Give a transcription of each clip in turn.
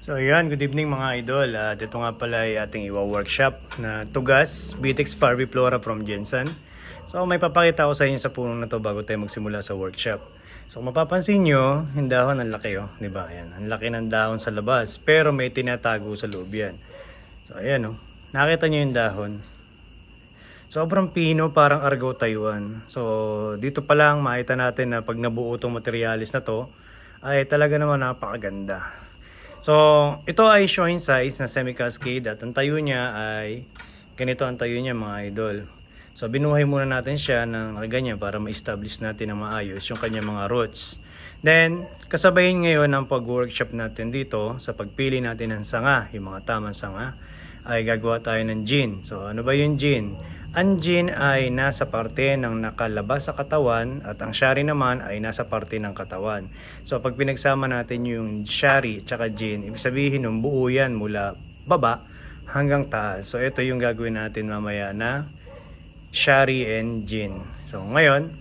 So ayan, good evening mga idol. Ito nga pala ay ating iwa-workshop na tugas, Vitex Parviflora from Jensen. So may papakita ko sa inyo sa punong na to bago tayo magsimula sa workshop. So kung mapapansin nyo, yung dahon ang laki di ba? Ayan, ang laki ng dahon sa labas pero may tinatago sa loob yan. So ayan nakita nyo yung dahon. Sobrang pino, parang Argao Taiwan. So dito pa lang makita natin na pag nabuo itong materialis na to, ay talaga naman napakaganda. So, ito ay showing size na semi-cascade at ang tayo niya ay ganito ang tayo niya mga idol. So, binuhay muna natin siya ng ganyan para ma-establish natin na maayos yung kanyang mga roots. Then, kasabayin ngayon ang pag-workshop natin dito sa pagpili natin ng sanga, yung mga tamang sanga, ay gagawa tayo ng gin. So, ano ba yung gin? Ang gin ay nasa parte ng nakalabas sa katawan at ang shari naman ay nasa parte ng katawan. So pag pinagsama natin yung shari at gin, ibig sabihin ng buo yan mula baba hanggang taas. So ito yung gagawin natin mamaya na shari and gin. So ngayon,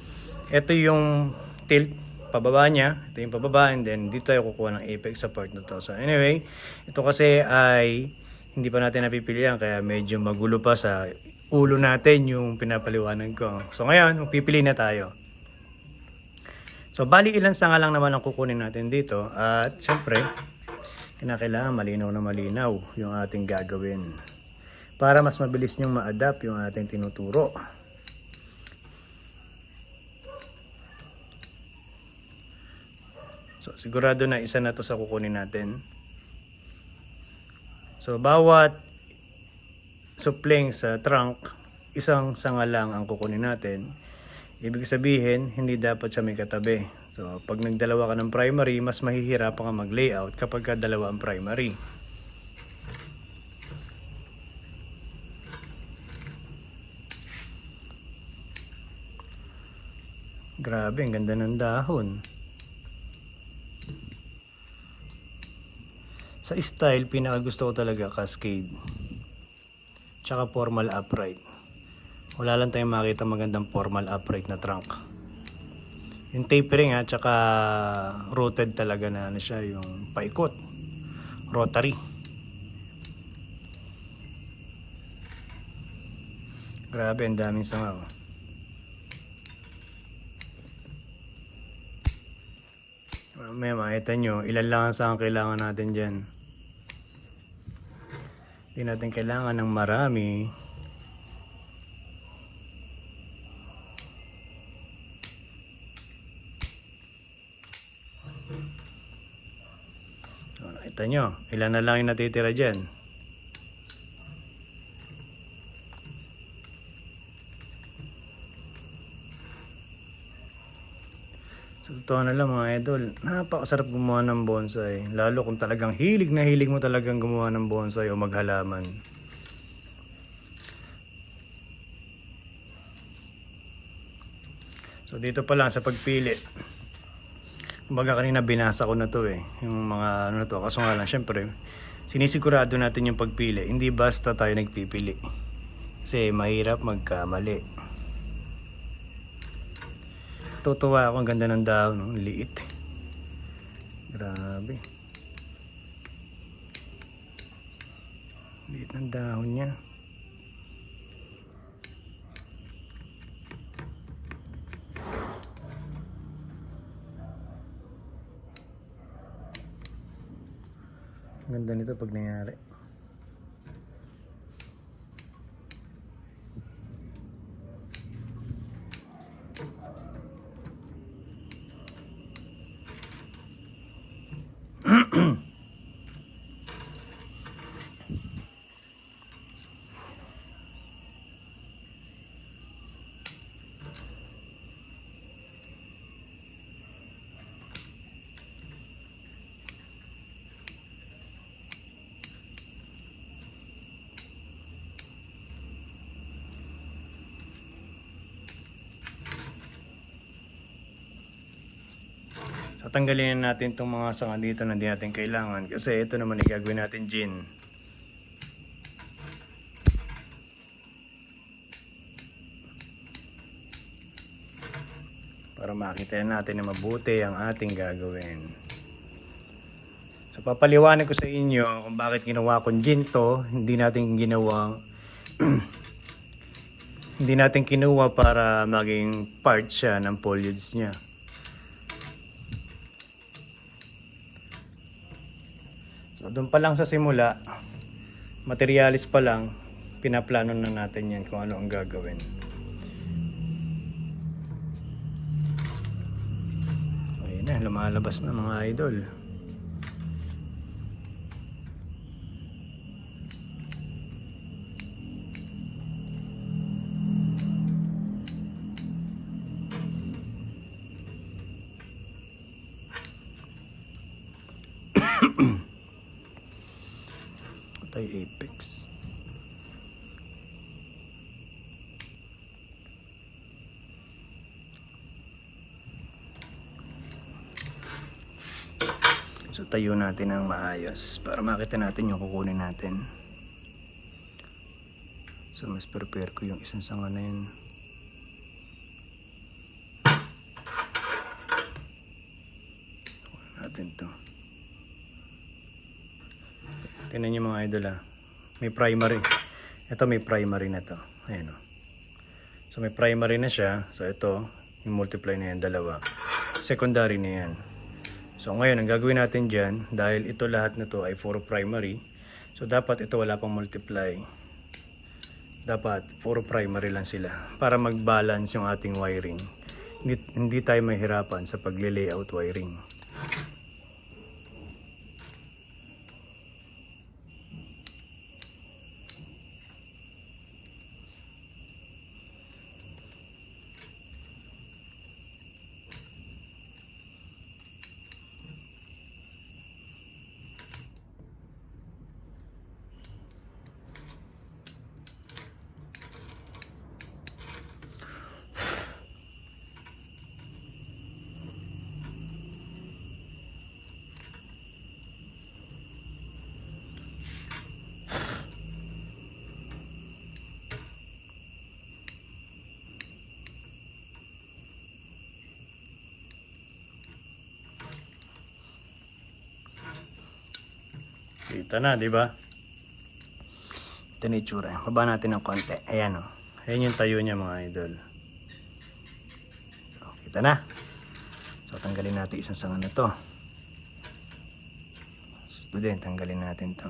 ito yung tilt pababa niya, ito yung pababa, and then dito tayo kukuha ng apex sa part na to. So anyway, ito kasi ay hindi pa natin napipilian kaya medyo magulo pa sa ulo natin yung pinapaliwanag ko. So ngayon, pipili na tayo. So bali ilan sanga lang naman ang kukunin natin dito at syempre, kinakailangan malinaw na malinaw yung ating gagawin para mas mabilis nyong ma-adapt yung ating tinuturo. So sigurado na isa na to sa kukunin natin. So bawat supling sa trunk, isang sanga lang ang kukunin natin. Ibig sabihin, hindi dapat siya may katabi. So, pag nagdalawa ka ng primary, mas mahihirapan ka mag-layout kapag ka dalawa ang primary. Grabe, ang ganda ng dahon. Sa style, pinakagusto ko talaga cascade. Tsaka formal upright. Wala lang tayong makita magandang formal upright na trunk. Yung tapering tsaka rooted talaga na ano siya, yung paikot. Rotary. Grabe, ang daming sanga. May makita nyo, ilan lang ang sanga kailangan natin dyan. Hindi natin kailangan ng marami. So, nakita nyo, ilan na lang yung natitira dyan. So, totoo na lang mga idol, napakasarap gumawa ng bonsai. Lalo kung talagang hilig na hilig mo talagang gumawa ng bonsai o maghalaman. So, dito pa lang sa pagpili. Kumbaga kanina binasa ko na to yung mga ano na to. Kaso nga lang, syempre, sinisigurado natin yung pagpili. Hindi basta tayo nagpipili. Kasi mahirap magkamali. Tutuwa ako, ang ganda ng dahon, liit. Grabe. Liit ng dahon niya. Ang ganda nito pag nangyari. So tanggalin natin itong mga sanga dito na hindi natin kailangan kasi ito naman gagawin natin gin. Para makita natin na mabuti ang ating gagawin. So papaliwanag ko sa inyo kung bakit ginawa kong gin to. Hindi natin ginawang hindi natin kinuha para maging part siya ng foliage niya. So doon pa lang sa simula, materialis pa lang, pinaplano na natin yan kung ano ang gagawin. Ayun na, lumalabas na mga idol. Patay apex. So tayo natin ng maayos para makita natin yung kukunin natin. So mas prepare ko yung isang sanga na yun. Kunin natin to. Tingnan nyo mga idol may primary. Ito may primary na to. Ayan o. So may primary na siya. So ito, yung multiply na yan, dalawa. Secondary na yan. So ngayon, ang gagawin natin dyan, dahil ito lahat na to ay puro primary. So dapat ito wala pang multiply. Dapat puro primary lang sila. Para mag-balance yung ating wiring. Hindi tayo mahirapan sa pag-layout wiring. Kita na, di ba? Ito na itsura. Baba natin ng konti. Ayan o. Ayan yung tayo niya mga idol. So, kita na. So, tanggalin natin isang sanga na to. So, din, tanggalin natin to.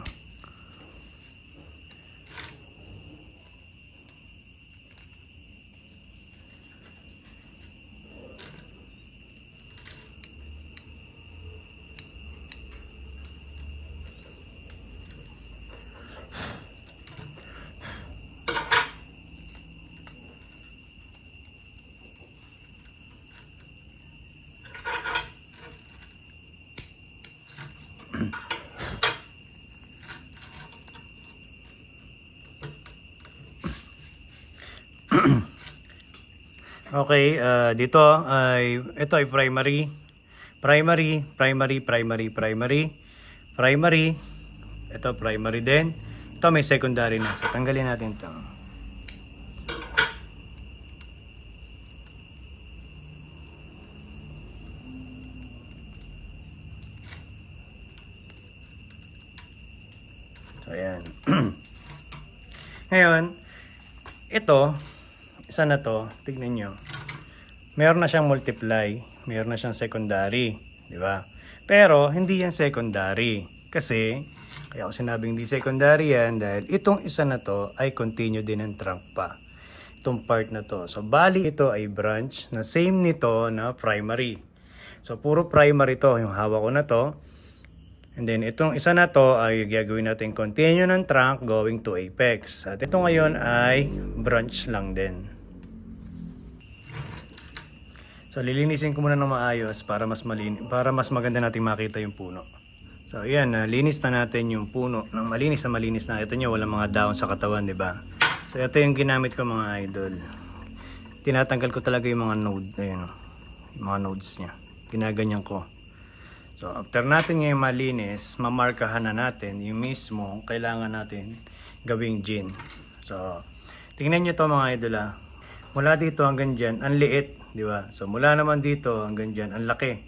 Okay, dito ay ito ay primary. Primary. Ito primary din. Ito may secondary na. So tanggalin natin 'to. So ayan. Ngayon, ito isa na to, tignan nyo. Meron na siyang multiply, meron na siyang secondary, di ba? Pero hindi yan secondary kasi kaya ako sinabing hindi secondary yan dahil itong isa na to ay continue din ng trunk pa. Itong part na to. So bali ito ay branch na same nito na primary. So puro primary to yung hawak ko na to. And then itong isa na to ay gagawin natin continue ng trunk going to apex. At ito ngayon ay branch lang din. So lilinisin ko muna ng maayos para mas maganda nating makita yung puno. So ayan, linis na natin yung puno ng malinis na malinis na. Ito nyo, walang mga dahon sa katawan, di ba? So ito yung ginamit ko mga idol. Tinatanggal ko talaga yung mga node, ayun, yung mga nodes niya. Ginaganyan ko. So after natin ngayon malinis, mamarkahan na natin yung mismo kailangan natin gawing gin. So tingnan nyo to mga idol Mula dito hanggang dyan, ang liit, di ba? So mula naman dito hanggang dyan, ang laki.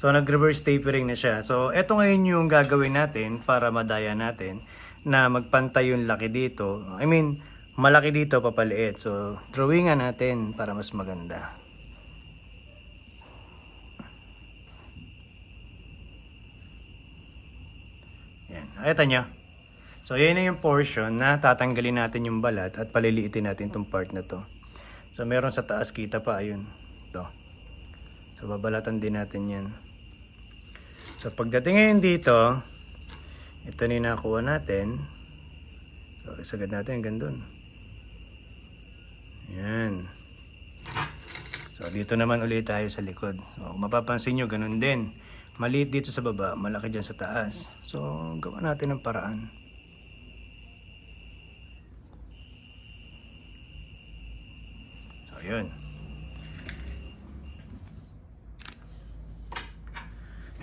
So nag-reverse tapering na siya. So eto ngayon yung gagawin natin para madaya natin na magpantay yung laki dito. I mean, malaki dito, papaliit. So drawingan natin para mas maganda. Yan, nakita nyo? So yan na yung portion na tatanggalin natin yung balat at paliliitin natin itong part na to. So meron sa taas, kita pa, ayun. Ito. So babalatan din natin yan. So pagdating ngayon dito, ito na yung nakuha natin. So isagad natin hanggang dun. Yan. So dito naman ulit tayo sa likod. So mapapansin nyo, ganun din. Maliit dito sa baba, malaki dyan sa taas. So gawa natin ng paraan. So yun.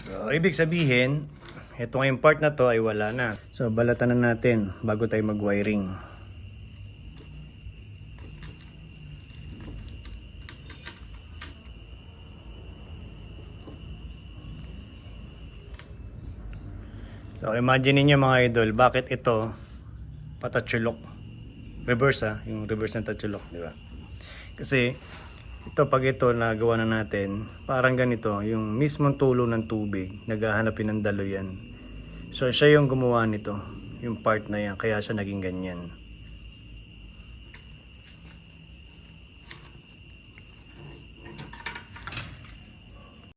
So, ibig sabihin, ito ngayong part na to ay wala na. So, balatan na natin bago tayo mag-wiring. So, imagine niyo mga idol, bakit ito patatsulok? Reverse yung reverse ng tatsulok, di ba? Kasi, ito pag ito nagawa na natin, parang ganito, yung mismong tulo ng tubig, naghahanapin ng daluyan. So siya yung gumawa nito, yung part na yan, kaya siya naging ganyan.